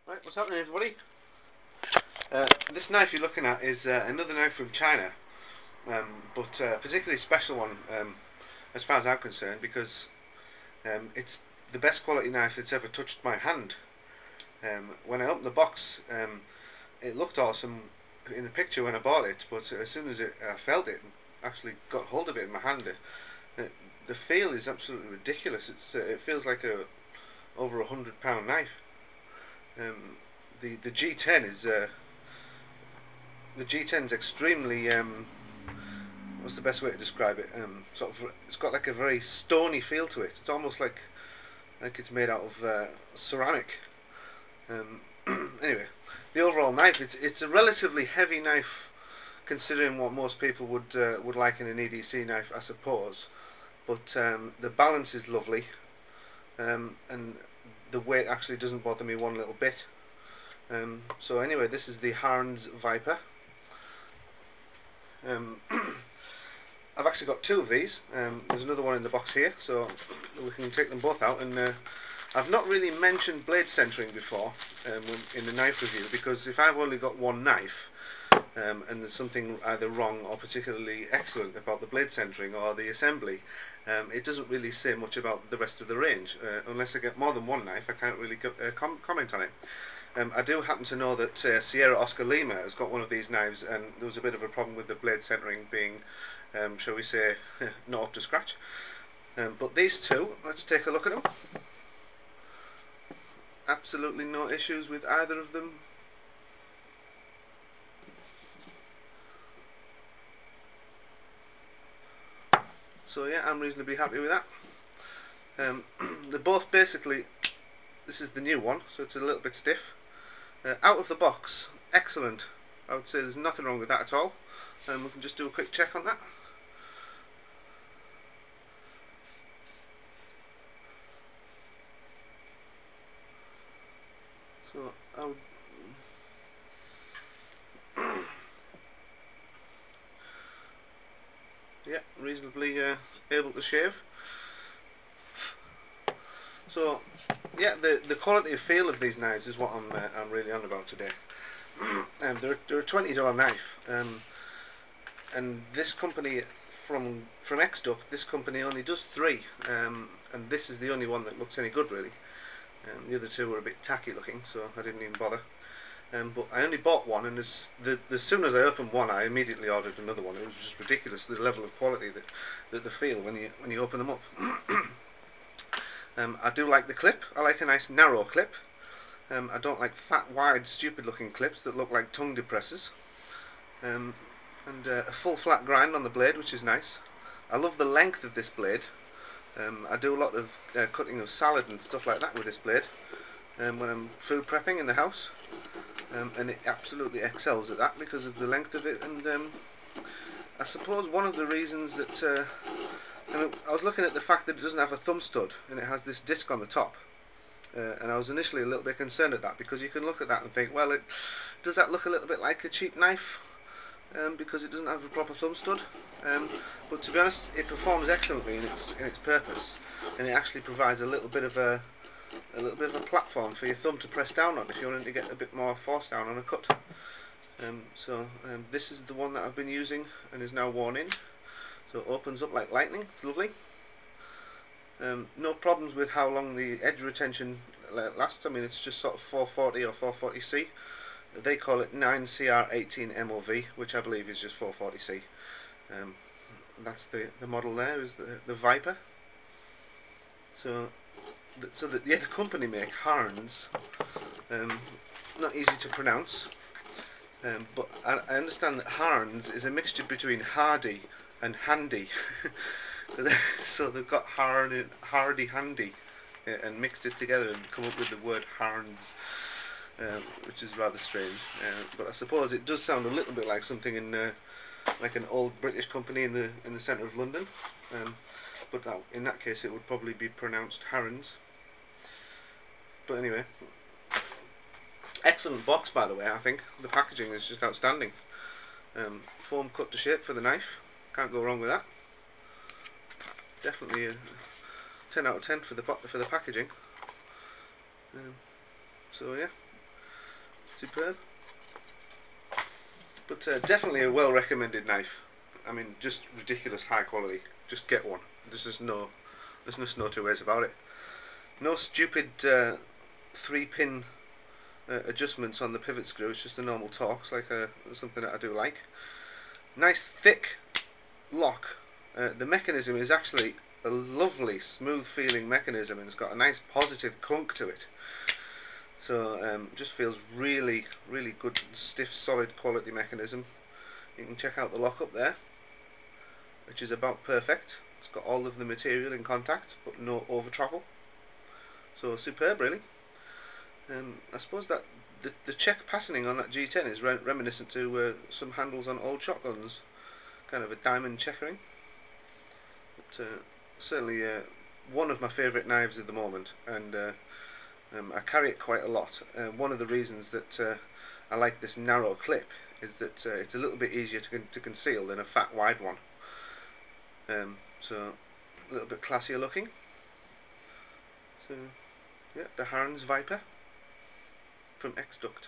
Right, what's happening, everybody? This knife you're looking at is another knife from China, but a particularly special one as far as I'm concerned, because it's the best quality knife that's ever touched my hand. When I opened the box, it looked awesome in the picture when I bought it, but as soon as I felt it and actually got hold of it in my hand, the feel is absolutely ridiculous. It feels like a over £100 knife. The G10 is extremely what's the best way to describe it? It's got like a very stony feel to it. It's almost like it's made out of ceramic. Anyway, the overall knife, it's a relatively heavy knife considering what most people would like in an EDC knife, I suppose. But the balance is lovely, and the weight actually doesn't bother me one little bit. So anyway, this is the Harnds Viper. I've actually got two of these. There's another one in the box here, so we can take them both out. And I've not really mentioned blade centering before in the knife review, because if I've only got one knife and there's something either wrong or particularly excellent about the blade centering or the assembly, it doesn't really say much about the rest of the range. Unless I get more than one knife, I can't really comment on it. I do happen to know that Sierra Oscar Lima has got one of these knives, and there was a bit of a problem with the blade centering being, shall we say, not up to scratch. But these two, let's take a look at them. Absolutely no issues with either of them. So yeah, I'm reasonably happy with that. They're both basically, this is the new one, so it's a little bit stiff. Out of the box, excellent. I would say there's nothing wrong with that at all. We can just do a quick check on that. So I would yeah, reasonably able to shave. So yeah, the quality of feel of these knives is what I'm really on about today. They're a $20 knife, and this company from Xduck, this company only does three, and this is the only one that looks any good really. The other two were a bit tacky looking, so I didn't even bother. But I only bought one, and as soon as I opened one, I immediately ordered another one. It was just ridiculous, the level of quality that they feel when you open them up. I do like the clip. I like a nice narrow clip. I don't like fat, wide, stupid looking clips that look like tongue depressors. And a full flat grind on the blade, which is nice. I love the length of this blade. I do a lot of cutting of salad and stuff like that with this blade when I'm food prepping in the house, and it absolutely excels at that because of the length of it. And I suppose one of the reasons that I was looking at the fact that it doesn't have a thumb stud and it has this disc on the top, and I was initially a little bit concerned at that, because you can look at that and think, well, does that look a little bit like a cheap knife because it doesn't have a proper thumb stud? But to be honest, it performs excellently in its purpose, and it actually provides a little bit of a platform for your thumb to press down on if you want to get a bit more force down on a cut. This is the one that I've been using and is now worn in. So it opens up like lightning. It's lovely. No problems with how long the edge retention lasts. I mean, it's just sort of 440 or 440C. They call it 9CR18 MOV, which I believe is just 440C. That's the model there, is the Viper. So the company make Harnds. Not easy to pronounce, but I understand that Harnds is a mixture between hardy and handy. So they've got hardy handy and mixed it together and come up with the word Harnds, which is rather strange. But I suppose it does sound a little bit like something in like an old British company in the centre of London. But in that case, it would probably be pronounced Harnds. But anyway, excellent box, by the way. I think the packaging is just outstanding. Foam cut to shape for the knife. Can't go wrong with that. Definitely a 10 out of 10 for the packaging. So yeah, superb. But definitely a well recommended knife. I mean, just ridiculous high quality. Just get one. There's no two ways about it. No stupid 3-pin adjustments on the pivot screw. It's just a normal Torx, like something that I do like. Nice thick lock. The mechanism is actually a lovely smooth feeling mechanism, and it's got a nice positive clunk to it. So just feels really good, stiff, solid quality mechanism. You can check out the lock up there, which is about perfect. It's got all of the material in contact but no over travel. So superb, really. I suppose that the check patterning on that G10 is reminiscent to some handles on old shotguns, kind of a diamond checkering. But certainly one of my favourite knives at the moment, and I carry it quite a lot. One of the reasons that I like this narrow clip is that it's a little bit easier to conceal than a fat wide one. So a little bit classier looking. So yeah, the Harnds Viper from X-Duct.